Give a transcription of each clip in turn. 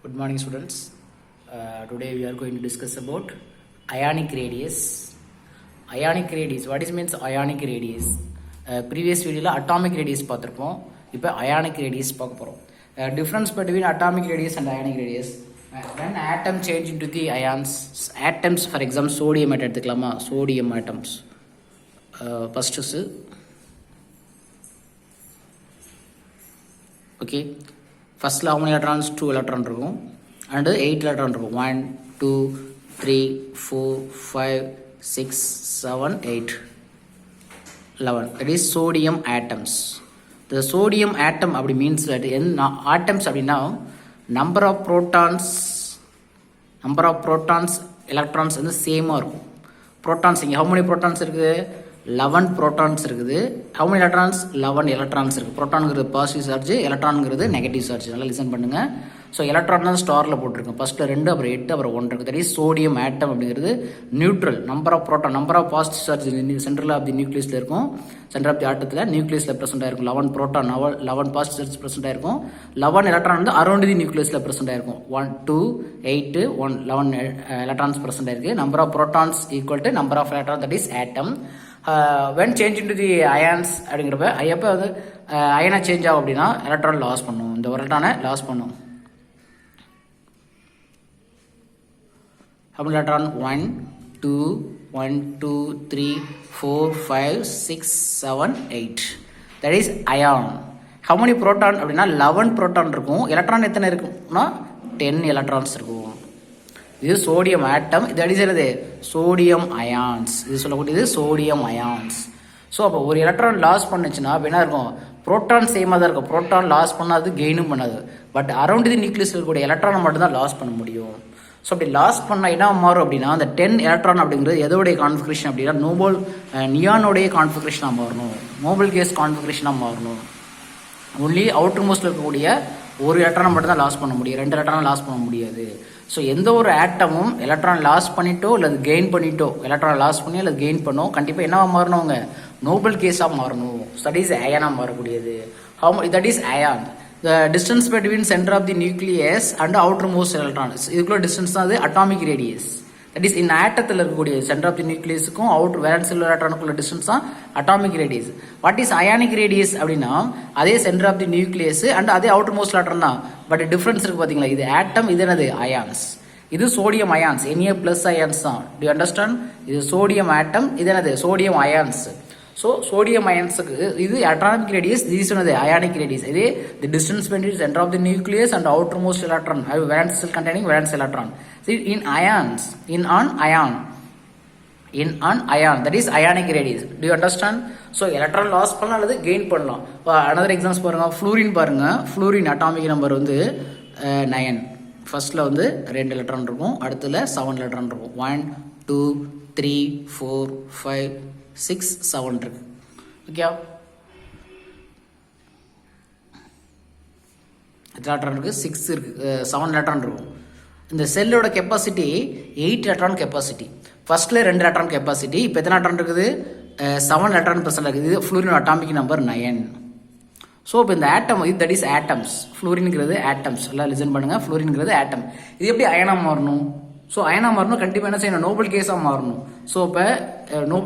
Good morning, students. Today we are going to discuss about ionic radius. Ionic radius. What is means ionic radius? Previous video atomic radius பார்த்திருப்போம். இப்போ ionic radius பார்க்க போறோம். Difference between atomic radius and ionic radius. When atom change into the ions, atoms for example sodium atom எடுத்துக்கலாமா? Sodium atoms. First is okay. First how many electrons? 2 electrons இருக்கும் and 8 electrons இருக்கும். 1 2 3 4 5 6 7 8 11. That is sodium atoms. The sodium atom அப்படி means that atoms அப்படின்னா number of protons electrons வந்து சேமாக இருக்கும். protons இங்கே how many protons இருக்குது? 11 protons இருக்குது. how many electrons? 11 electrons இருக்குது. protonங்கிறது பாசிட்டிவ் சார்ஜ், எலக்ட்ரான்ங்கிறது நெகட்டிவ் சார்ஜ். நல்லா லிசன் பண்ணுங்க. ஸோ எலக்ட்ரான் தான் ஸ்டாரில் போட்டிருக்கோம். ஃபஸ்ட்டில் 2, அப்புறம் 8, அப்புறம் 1 இருக்குது. தட் இஸ் சோடியம் ஆட்டம் அப்படிங்கிறது neutral. Number of proton, number of positive charge central of the நியூக்ளியஸில் இருக்கும். சென்டர் ஆஃப் தி ஆட்டத்தில் நியூக்ளியஸில் ப்ரெசென்ட் ஆயிருக்கும். 11 ப்ரோட்டான், 11 பாசிட்டிவ் சார்ஜ் ப்ரெசென்ட் ஆயிருக்கும். 11 எலக்ட்ரான் வந்து அரௌண்ட் தி நியூக்ளியஸில் ப்ரெசென்ட் ஆயிருக்கும். 1 2 8 1 11 எலக்ட்ரான்ஸ் ப்ரெசென்ட் ஆயிருக்கு. Number of protons equal to number of electron, that is atom. When change into the ions அப்படிங்கிறப்ப எப்போ வந்து அயனா சேஞ்ச் ஆகும் அப்படின்னா எலக்ட்ரான் லாஸ் பண்ணும். இந்த ஒரு எலக்ட்ரானை லாஸ் பண்ணும். How many electron? 1 2 3 4 5 6 7 8. That is ion. How many proton அப்படின்னா 11 proton இருக்கும். எலக்ட்ரான் எத்தனை இருக்கும்னா 10 electrons இருக்கும். இது சோடியம் ஆட்டம். இது அடிச்சது சோடியம் அயான்ஸ். இது சொல்லக்கூடியது சோடியம் அயான்ஸ். ஸோ அப்போ ஒரு எலக்ட்ரான் லாஸ் பண்ணுச்சுன்னா அப்போ என்ன இருக்கும்? புரோட்டான் சேமாக தான் இருக்கும். புரோட்டான் லாஸ் பண்ணாது, கெயினும் பண்ணாது. பட் அரௌண்ட் தி நியூக்ளியஸ் இருக்கக்கூடிய எலக்ட்ரானை மட்டும்தான் லாஸ் பண்ண முடியும். ஸோ அப்படி லாஸ் பண்ண என்ன மாறும் அப்படின்னா அந்த 10 எலக்ட்ரான் அப்படிங்கிறது எதோடைய கான்ஃபிகரேஷன் அப்படின்னா நியானோடைய கான்ஃபிகரேஷனாக மாறணும், நோபல் கேஸ் கான்ஃபிகரேஷனாக மாறணும். ஒன்லி அவுட்டர் மோஸ்ட்ல இருக்கக்கூடிய ஒரு எலக்ட்ரானை மட்டும் தான் லாஸ் பண்ண முடியும், 2 எலக்ட்ரானை லாஸ் பண்ண முடியாது. ஸோ எந்த ஒரு ஆட்டமும் எலக்ட்ரான் லாஸ் பண்ணிட்டோ அல்லது கெயின் பண்ணிட்டோ, எலக்ட்ரான் லாஸ் பண்ணி அல்லது கெயின் பண்ணோ கண்டிப்பாக என்னவா மாறணுங்க? நோபல் கேஸாக மாறணும். தட் இஸ் அயனாக மாறக்கூடியது. That is ion. The distance between center of the nucleus and outermost electrons, இதுக்குள்ள டிஸ்டன்ஸ் தான் அது அட்டாமிக் ரேடியஸ். தட் இஸ் இந்த ஆட்டத்தில் இருக்கக்கூடிய சென்டர் ஆஃப் தி நியூக்ளியஸுக்கும் அவுட் வேலன்ஸ் எலக்ட்ரானுக்குள்ள டிஸ்டன்ஸ் தான் atomic radius. What is ionic radius அப்படின்னா அதே centre of the nucleus and அதே அவுட்டர் மோஸ்ட் எலக்ட்ரான் தான். பட் டிஃபரன்ஸ் இருக்கு பாத்தீங்களா? இது ஆட்டம், இது என்னது? அயான்ஸ். இது சோடியம் அயான்ஸ், Na+ அயான்ஸ் தான். Do you understand? இது சோடியம் ஆட்டம், இது என்னது? Sodium ions. ஸோ சோடியம் அயன்ஸுக்கு இது அட்டாமிக் ரேடியஸ், இது சொன்னது அயானிக் ரேடியஸ். இது தி distance between center of the nucleus and outermost electron, valence cell containing valence electron. See, in ions, in an ion, that is ionic radius. Do you understand? So electron loss பண்ணலாம் அல்லது gain பண்ணலாம். another examples பாருங்க. Fluorine பாருங்க. Fluorine atomic number வந்து 9. ஃபர்ஸ்ட்ல வந்து 2 electron இருக்கும், அடுத்துல 7 electron இருக்கும். 1 2 3 4 5 6 7 இருக்கு. ஓகே, எலக்ட்ரான் இருக்கு, 6 இருக்கு, 7 எலக்ட்ரான் இருக்கும். இந்த செல்லோட கெப்பாசிட்டி 8 எலக்ட்ரான் கெப்பாசிட்டி. ஃபர்ஸ்ட்ல 2 எலக்ட்ரான் கெப்பாசிட்டி. இப்போ எத்தனை எலக்ட்ரான் இருக்குது? 7 எலக்ட்ரான் ப்ரெசென்ட் இருக்குது. இது ஃப்ளூரின் அட்டாமிக் நம்பர் 9. ஸோ இப்போ இந்த ஆட்டம் இது தட் இஸ் ஆட்டம்ஸ். ஃப்ளூரின்ங்கிறது ஆட்டம்ஸ். எல்லாம் லிசன் பண்ணுங்க. ஃப்ளூரின்ங்கிறது ஆட்டம். இது எப்படி அயனா மாறணும்? ஸோ அயனா மாறணும் கண்டிப்பாக என்ன செய்யணும்? நோபல் கேஸாக மாறணும். ஸோ இப்போ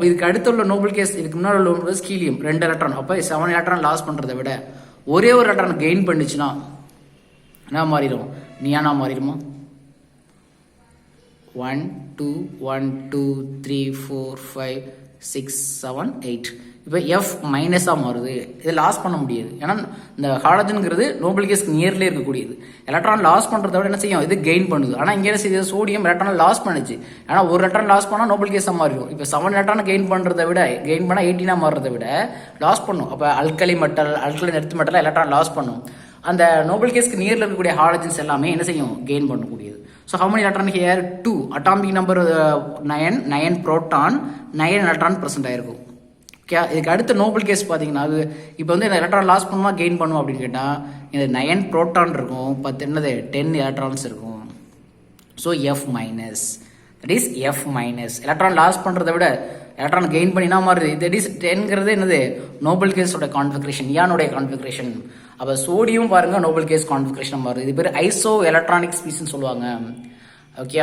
இதுக்கு அடுத்துள்ள நோபல் கேஸ், இதுக்கு முன்னாடி உள்ள நோபல் கேஸ் ஹீலியம் 2 எலக்ட்ரான். அப்போ 7 எலக்ட்ரான் லாஸ் பண்ணுறதை விட ஒரே ஒரு எலக்ட்ரான் கெயின் பண்ணிச்சுன்னா என்ன மாறிடும்? நியானா மாறிடுமா? 1 2 1 2 3 4 5 6 7 8. இப்போ எஃப் மைனஸாக மாறுது. இதை லாஸ் பண்ண முடியாது. ஏன்னா இந்த ஹாலஜன்ங்கிறது நோபல் கேஸ்க்கு நியர்லேயே இருக்கக்கூடியது. எலக்ட்ரான் லாஸ் பண்ணுறத விட என்ன செய்யும்? இது கெயின் பண்ணுது. ஆனால் இங்கே என்ன செய்யுது? சோடியம் எலக்ட்ரான் லாஸ் பண்ணுச்சு. ஏன்னா ஒரு எலக்ட்ரான் லாஸ் பண்ணால் நோபல் கேஸாக மாறிடும். இப்போ 7 எலக்ட்ரான் கெயின் பண்ணுறதை விட, கெயின் பண்ணால் 18 மாறுறதை விட லாஸ் பண்ணும். அப்போ alkali earth metal electron loss பண்ணும். அந்த நோபல் கேஸ்க்கு நியரில் இருக்கக்கூடிய ஹாலஜன்ஸ் எல்லாமே என்ன செய்யும்? கெயின் பண்ணக்கூடியது. So how many electron here? 2. Atomic number 9 proton, 9 electron present ஆயிருக்கும். ஓகே, இதுக்கு அடுத்த நோபல் கேஸ் பார்த்தீங்கன்னா அது இப்போ வந்து இந்த எலக்ட்ரான் லாஸ் பண்ணுமா கெயின் பண்ணுமா அப்படின்னு கேட்டால் இந்த 9 புரோட்டான் இருக்கும், 10 எலக்ட்ரான்ஸ் இருக்கும். So F minus, that is F minus. Electron loss பண்ணுறதை விட எலக்ட்ரான் கெயின் பண்ணினா மாறுது. தட் இஸ் 10ங்கிறது என்னது? நோபல் கேஸோட கான்ஃபிகரேஷன், நியானோடைய கான்ஃபிகரேஷன். அப்போ சோடியம் பாருங்க நோபல் கேஸ் கான்ஃபிகரேஷன் மாறுது. இது பேர் ஐசோ எலக்ட்ரானிக் ஸ்பீஸ்ன்னு சொல்லுவாங்க. ஓகே,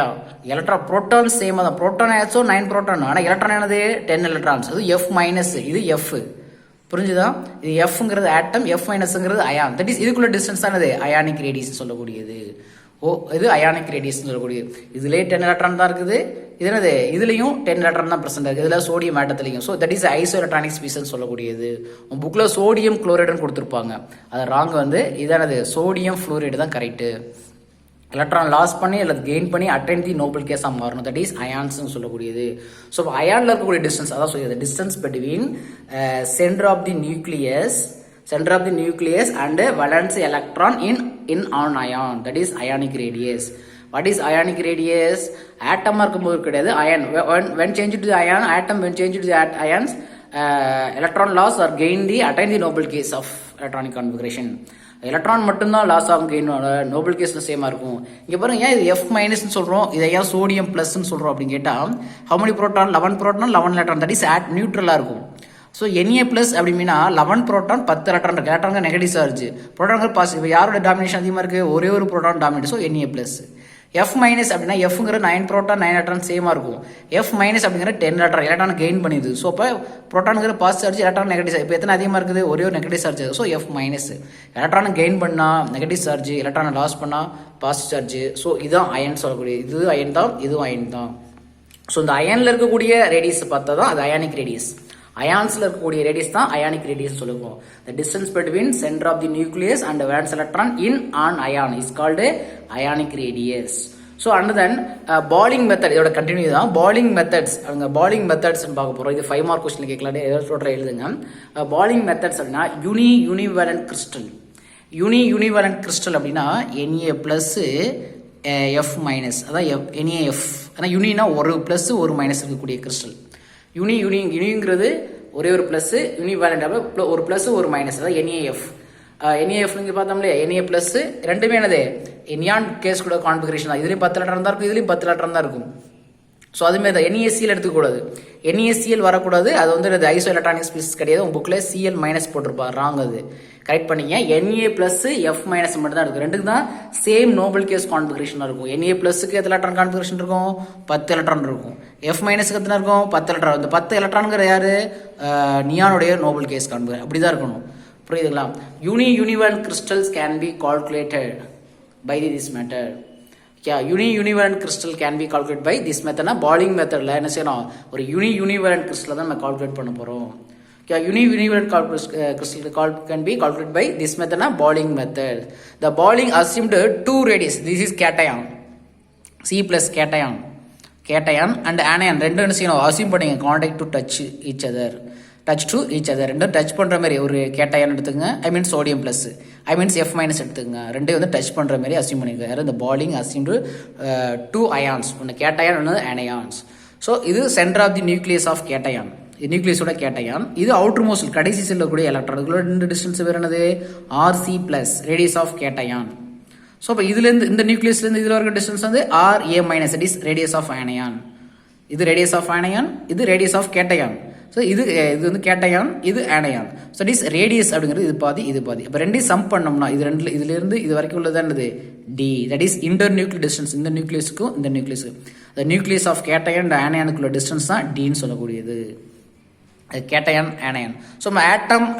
புரோட்டான் சேம் தான். புரோட்டான் ஆச்சோ 9 புரோட்டான், ஆனால் எலக்ட்ரான் என்னது 10 எலக்ட்ரான்ஸ். அது F மைனஸ், இது F. புரிஞ்சுதா? இது Fங்கிறது ஆட்டம், F மைனஸ்ங்கிறது அயான். தட் இஸ் இதுக்குள்ள டிஸ்டன்ஸ் தானது அயானிக் ரேடியஸ் சொல்லக்கூடியது. இது அயானிக் ரேடியஸ் சொல்லக்கூடியது. இதுலேயே 10 எலக்ட்ரான் தான் இருக்குது. இது என்னது, இதுலையும் 10 எலக்ட்ரான் தான் பிரசன்ட் இருக்குது. இதில் சோடியம் ஆட்டத்துலையும். So that is isoelectronic ஸ்பீஸ்ன்னு சொல்லக்கூடியது. புக்கில் சோடியம் குளோரைடுன்னு கொடுத்துருப்பாங்க, அது ராங். இதானது சோடியம் ஃப்ளோரைடு தான் கரெக்டு. எலக்ட்ரான் லாஸ் பண்ணி அல்லது கெயின் பண்ணி அட்டைன் தி நோபல் கேஸாக மாறணும். தட் இஸ் அயான்ஸ்னு சொல்லக்கூடியது. ஸோ அயானில் இருக்கக்கூடிய டிஸ்டன்ஸ் அதான் சொல்லியது, distance between centre of the nucleus and valence electron in on ion, that is ionic radius. What is ionic radius? Atom இருக்கும்போது கிடையாது, ion. When changed to the ion, atom when changed to the ions, electron loss or gain the attain the noble case of electronic configuration. Electron மட்டும்தான் loss ஆகும், gain Nobel கேஸ்ல சேமா இருக்கும். இங்க பாருங்க, ஏன் இது F மைனஸ்னு சொல்றோம், இதை ஏன் சோடியம் பிளஸ்ன்னு சொல்றோம் அப்படின்னு கேட்டா, how many proton? 11 proton 11 electron, that is நியூட்ரலா இருக்கும். ஸோ Na பிளஸ் அப்படின்னா 11 புரோட்டான் 10 எலக்ட்ரான் இருக்கு. எலக்ட்ரான் நெகட்டிவ் சார்ஜ், புரோட்டான்கள் பாசிட்டிவ். யாரோட டாமினேஷன் அதிகமாக இருக்கு? ஒரே ஒரு proton dominate. So Na plus. F minus அப்படின்னா Fங்கிற 9 புரோட்டான் 9 எலக்ட்ரான் சேமா இருக்கும். F மைனஸ் அப்படிங்கிற 10 எலக்ட்ரான் கெயின் பண்ணிடுது. ஸோ அப்போ புரோட்டான்கிற positive charge, electron negative charge. இப்போ எத்தனை அதிகமாக இருக்குது? ஒரே ஒரு negative charge. So F minus. எலக்ட்ரானை கெயின் பண்ணா நெகட்டிவ் சார்ஜ், எலக்ட்ரானை லாஸ் பண்ணா பாசிட்டிவ் சார்ஜ். ஸோ இதுதான் அயன் சொல்லக்கூடிய. இது அயன் தான், இதுவும் அயன் தான். ஸோ இந்த அயனில் இருக்கக்கூடிய ரேடியஸ் பார்த்தா தான் அது அயானிக் ரேடியஸ். அயான்ஸ்ல இருக்கக்கூடிய ரேடியஸ் தான் அயானிக் ரேடியஸ் சொல்லுவோம். The distance between center of the nucleus and the valence electron in an ion is called ionic radius. So and then Pauling method இதோட கண்டினியூ தான். Pauling methods, அவங்க Pauling methods பார்க்க போறோம். இது 5 mark question கேட்கலாம், ஏதாவது சொல்ற எழுதுங்க. Pauling methods அப்படின்னா யூனிவேலன்ட் கிறிஸ்டல். யூனிவேலன்ட் கிறிஸ்டல் அப்படின்னா Na பிளஸ் F மைனஸ், அதான் NaF. ஆனால் யூனினா ஒரு பிளஸ் ஒரு மைனஸ் இருக்கக்கூடிய கிறிஸ்டல். யூனிங்கிறது ஒரே ஒரு பிளஸ், யூனிவேலண்ட் ஒரு பிளஸ் ஒரு மைனஸ், அதாவது NaF. NaF நீங்க பார்த்தோம்ல, Na பிளஸ் ரெண்டுமே என்னது நியான் கேஸ் கூட கான்ஃபிகரேஷன் தான். இதுலேயும் 10 எலக்ட்ரான் தான் இருக்கும், இதுலேயும் 10 எலக்ட்ரான் தான் இருக்கும். ஸோ அதுமாதிரி தான் NaCl எடுத்துக்கூடாது. NaCl வரக்கூடாது. அது ஐசோ எலக்ட்ரானிக் ஸ்பீஸ் கிடையாது. உங்க புக்கில் Cl மைனஸ் போட்டிருப்பா, ராங். அது கரெக்ட் பண்ணிங்க. Na பிளஸ் F மைனஸ் மட்டும் தான் இருக்கும். ரெண்டுக்கு தான் சேம் நோபல் கேஸ் கான்ஃபிகரேஷன் இருக்கும். Na பிளஸுக்கு எத்தனை எலக்ட்ரான் கான்ஃபிகரேஷன் இருக்கும்? 10 எலக்ட்ரான் இருக்கும். F மைனஸுக்கு எத்தனை இருக்கும்? 10 எலக்ட்ரான். இந்த 10 எலக்ட்ரான்ங்கிற யாரு? நியானுடைய நோபல் கேஸ் கான்ஃபிகரேஷன். அப்படிதான் இருக்கணும். புரியுதுங்களா? Univalent crystals can be calculated by this method. Univalent crystal can be calculate by this மெத்தட்னா Pauling மெத்தட்ல என்ன செய்யணும்? ஒரு யூனிவேலன்ட் கிறிஸ்டல் தான் நம்ம கால்குலேட் பண்ண போறோம். Univalent crystal can be calculated by this method, Pauling method. The Pauling assumed 2 radius. This is cation, C plus cation and anion. ரெண்டு என்ன செய்யணும்? அசியூம் பண்ணிங்க contact to touch each other, ரெண்டும் டச் பண்ற மாதிரி ஒரு கேட்டயான் எடுத்துங்க. I mean sodium plus, I means F minus எடுத்துங்க. ரெண்டு டச் பண்ற மாதிரி அசியூம் பண்ணிருக்காரு. இந்த Pauling assumed 2 ions, ஒன்று கேட்டயான் ஒன்று anions. ஸோ இது centre of the nucleus of cation, நியூக்ளியஸோட கேட்டயான். இது அவுட்டர் மோஸ்ட் கடைசி செல்ல கூடிய எலக்ட்ரான். இதுக்குள்ள ரெண்டு டிஸ்டன்ஸ் வேறு என்னது? Rc plus radius of cation. So இப்போ இதுலேருந்து இந்த நியூக்ளியஸ்லேருந்து இதில் இருக்க distance Ra minus, it is radius of anion. இது ரேடியஸ் ஆஃப் அயனியான், இது ரேடியஸ் ஆஃப் கேட்டயான். ஸோ இது கேட்டயான், இது anion. So it is radius அப்படிங்கிறது இது பாதி இது பாதி. இப்போ ரெண்டையும் சம் பண்ணோம்னா இது ரெண்டு இதுலேருந்து இது வரைக்கும் உள்ளது என்னது? D. That is internuclear distance. இந்த நியூக்ளியஸுக்கும் இந்த நியூக்ளியஸுக்கு, the nucleus of cation and அயனியானுக்குள்ள டிஸ்டன்ஸ் தான் Dன்னு சொல்லக்கூடியது. கேட்டயான் அயனியான். ஸோ நம்ம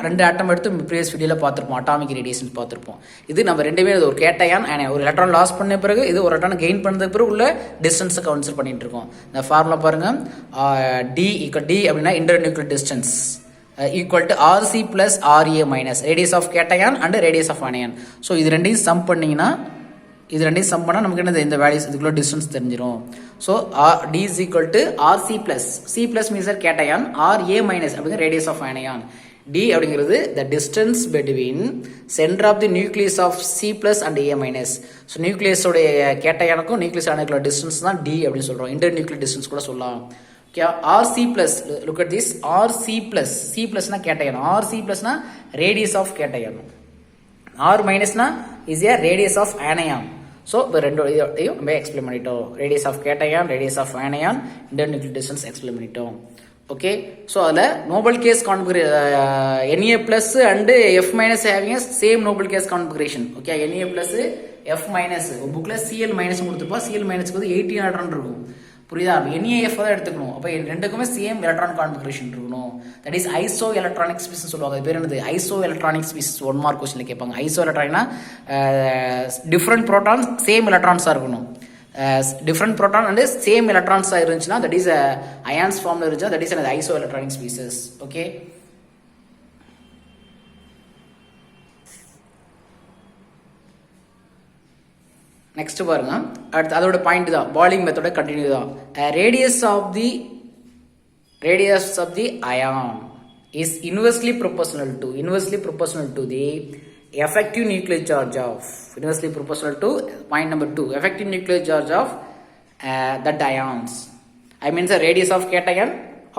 ரெண்டு ஆட்டம் எடுத்து ப்ரீவியஸ் வீடியோவில் பார்த்துருப்போம், அட்டாமிக் ரேடியேஷன் பார்த்துருப்போம். இது நம்ம ரெண்டுமே ஒரு கேட்டயான் அயனியான். ஒரு எலக்ட்ரான் லாஸ் பண்ண பிறகு இது ஒரு எலக்ட்ரான் கெயின் பண்ணதுக்கு பிறகு உள்ள டிஸ்டன்ஸை கன்சிடர் பண்ணிட்டு இருக்கோம். இந்த ஃபார்முலா பாருங்க, D அப்படின்னா internuclear distance equal to Rc plus Ra minus radius of cation and radius of anion. So இது ரெண்டையும் சம் பண்ணிங்கன்னா, இது ரெண்டையும் சம் பண்ணால் நமக்கு என்னது? இந்த வேல்யூஸ் இதுக்குள்ள டிஸ்டன்ஸ் தெரிஞ்சிடும். So D is equal to Rc plus, C plus means cation, Ra minus அப்படிங்கிற ரேடியஸ் ஆஃப் அயனியான். D அப்படிங்கிறது the distance between centre of the nucleus of C plus and A minus. So நியூக்ளியஸோடைய கேட்டயானுக்கும் nucleus அயனிக்குள்ள distance தான் D அப்படின்னு சொல்கிறோம். Inter nuclear distance கூட சொல்லலாம். Rc plus, look at this, Rc plus, C பிளஸ்னா கேட்டயான், Rc பிளஸ்னா ரேடியஸ் ஆஃப் கேட்டயான், R மைனஸ்னா is a radius of anion. So இப்போ ரெண்டு இதையும் நம்ம எக்ஸ்பிளைன் பண்ணிட்டோம். Radius of cation, radius of anion, internuclear distance explain பண்ணிட்டோம். Okay, so அதில் noble gas Na plus and F minus having a same noble case configuration. Okay, Na plus F minus புக்கில் Cl minus கொடுத்துப்பா, Cl minusக்கு வந்து 18 electron இருக்கும். புரியுதா? NaF தான் எடுத்துக்கணும். அப்போ ரெண்டுக்குமே சேம் எலக்ட்ரான் கான்ஃபிகரேஷன் இருக்கணும். That is iso electronic species சொல்லுவாங்க. அது பேர் என்னது? Iso electronic species. 1 மார்க் கொஸ்டினில் கேட்பாங்க. ஐசோ எலக்ட்ரானிக்னா டிஃப்ரெண்ட் ப்ரோட்டான்ஸ் சேம் எலக்ட்ரான்ஸாக இருக்கணும். டிஃப்ரெண்ட் ப்ரோட்டான் அண்ட் சேம் எலக்ட்ரான்ஸாக இருந்துச்சுன்னா தட் இஸ் அயான்ஸ் ஃபார்மில் இருந்துச்சுன்னா that is an iso electronic species. Okay, next பாருங்க. அடுத்து அதோட பாயிண்ட் தான், பாலிங் மெத்தோட கண்டினியூ தான். Radius of the ion is inversely proportional to the effective nuclear charge of point number 2 effective nuclear charge of that ions. I mean the radius of cation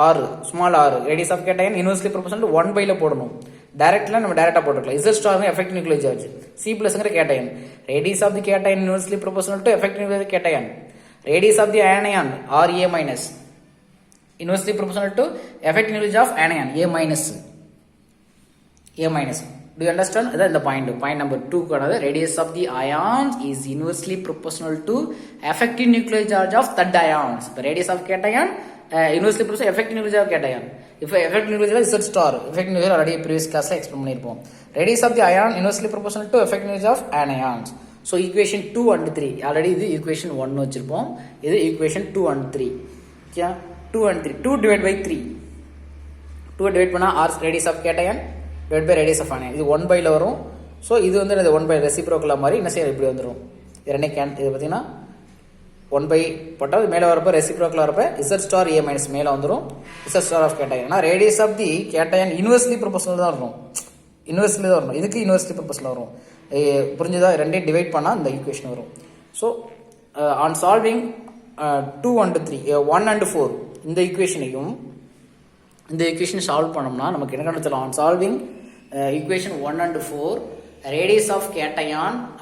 or small r, radius of cation inversely proportional to 1 by ல போடணும். டைரக்ட்ல நம்ம டைரக்டா போட்டுக்கலாம். Z star effective nuclear charge, C plus cation, radius of the cation inversely proportional to effective nuclear cation, radius of the anion or A minus inversely proportional to effective nuclear charge of anion A minus. Do you understand? That is the point number 2. Radius of the ions is inversely proportional to effective nuclear charge of that ions. The radius of cation inversely proportional to effective nuclear charge of cation. If effective nuclear charge is Z star, effective nuclear already previous class explain பண்ணிருப்போம். Radius of the ion inversely proportional to effective nuclear charge of anions. So equation 2 and 3 already இது equation 1 வச்சிருப்போம். இது equation 2 and 3. क्या 2 and 3 2 divided by 3 2 divide பண்ணா r radius of cation divided by radius of anion. இது 1 by ல வரும். So இது வந்து 1 by ரெசிப்ரோக்கலா மாதிரி என்ன செய்ய இப்படி வந்துடும். இது ரெண்டே இது பார்த்தீங்கன்னா 1 by போட்டால் மேலே வரப்போ ரெசிப்ரோக்கலா வரப்போ Z star A minus மேலே வந்துடும். Z star of cation ஆனால் radius of the cation inversely proportional தான் இருக்கும். இன்வெர்ஸ்லி தான் வரும். இதுக்கு இன்வெர்ஸ்லி ப்ரொபோஷனல் வரும். புரிஞ்சுதா? ரெண்டையும் டிவைட் பண்ணால் இந்த ஈக்குவேஷன் வரும். So on solving 2 and 3 1 and 4 இந்த ஈக்குவேஷனையும் இந்த ஈக்குவேஷன் சால்வ் பண்ணோம்னா நமக்கு என்ன கண்டுச்சலாம்? On solving equation 1 and 4 radius of cation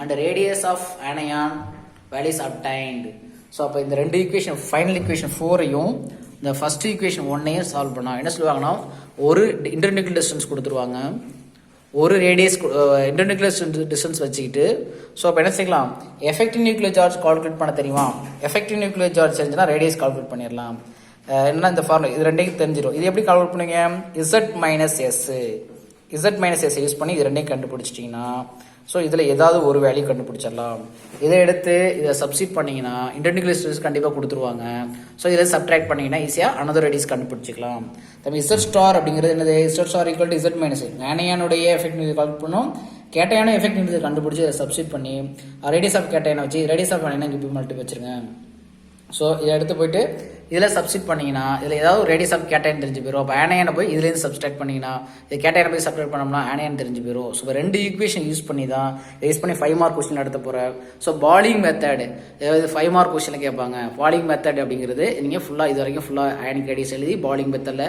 and radius of anion values obtained. So அப்போ இந்த ரெண்டு ஈக்குவேஷன் ஃபைனல் ஈக்குவேஷன் 4ஐயும் இந்த ஃபர்ஸ்ட் ஈக்குவேஷன் 1ஐயும் சால்வ் பண்ணால் என்ன சொல்லுவாங்கன்னா ஒரு இன்டர்நியூக்ளியர் டிஸ்டன்ஸ் கொடுத்துருவாங்க, ஒரு ரேடியஸ் இன்டர்நியூக்ளியர் டிஸ்டன்ஸ் வச்சுக்கிட்டு ஸோ அப்போ என்ன செய்யலாம்? எஃபெக்டிவ் நியூக்ளியர் சார்ஜ் கால்குலேட் பண்ண தெரியுமா? எஃபெக்டிவ் நியூக்ளியர் சார்ஜ் தெரிஞ்சுன்னா ரேடியஸ் கால்குலேட் பண்ணிடலாம். என்ன இந்த ஃபார்முலா இது ரெண்டையும் தெரிஞ்சிடும். இது எப்படி கால்குலேட் பண்ணுவீங்க? Z minus S யூஸ் பண்ணி இது ரெண்டையும் கண்டுபிடிச்சிட்டிங்கன்னா ஸோ இதில் ஏதாவது ஒரு வேல்யூ கண்டுபிடிச்சிடலாம். இதை எடுத்து இதை சப்ஸ்டிட் பண்ணிங்கன்னா இன்டர்நியூக்ளியர் டிஸ்டன்ஸ் கண்டிப்பாக கொடுத்துருவாங்க. ஸோ இதை சப்ட்ராக்ட் பண்ணிங்கன்னா ஈஸியாக அனதர் ரேடியஸ் கண்டுபிடிச்சிக்கலாம். தம்பி Z star அப்படிங்கிறது என்னது? Z star equal to Z minus ஆனியானுடைய எஃபெக்ட் கால்குலேட் பண்ணோம், கேட்டையான எஃபெக்ட் கண்டுபிடிச்சி அதை சப்ஸ்டிட் பண்ணி ரேடியஸ் ஆஃப் கேட்டையான வச்சு ரேடியஸ் ஆஃப் ஆனியனை இப்படி மல்டி வச்சுருங்க. ஸோ இதை எடுத்து போயிட்டு இதில் சப்ஸ்டிட் பண்ணிங்கன்னா இதில் ஏதாவது ரேடியஸ் ஆஃப் கேட்டையன் தெரிஞ்சு போயிடும். அப்போ ஆனியனை போய் இதுலேருந்து சப்ஸ்ட்ராக்ட் பண்ணிங்கன்னா இது கேட்டையனை போய் சப்ஸ்ட்ராக்ட் பண்ணோம்னா ஆனியன் தெரிஞ்சு போயிடும். ஸோ இப்போ ரெண்டு ஈக்குவேஷன் யூஸ் பண்ணி தான் யூஸ் பண்ணி 5 மார்க் கொஸ்டின் எடுத்த போகிறேன். ஸோ பாலிங் மெத்தட் அதாவது 5 மார்க் கொஸ்டினில் கேட்பாங்க. பாலிங் மெத்தட் அப்படிங்கிறது நீங்கள் ஃபுல்லாக இது வரைக்கும் ஃபுல்லாக அயனிக் ரேடியஸ் எழுதி பாலிங் மெத்தடில்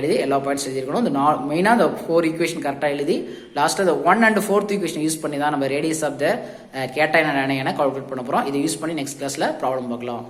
எழுதி எல்லா பாயிண்ட்ஸ் எழுதிருக்கணும். இந்த மெயினாக இந்த 4 ஈக்குவேஷன் கரெக்டாக எழுதி லாஸ்ட்டில் இந்த 1 and 4th ஈக்குவேஷன் யூஸ் பண்ணி தான் நம்ம radius of the cation and ஆனியனை கால்குலேட் பண்ண போகிறோம். இதை யூஸ் பண்ணி நெக்ஸ்ட் கிளாஸில் ப்ராப்ளம் பார்க்கலாம்.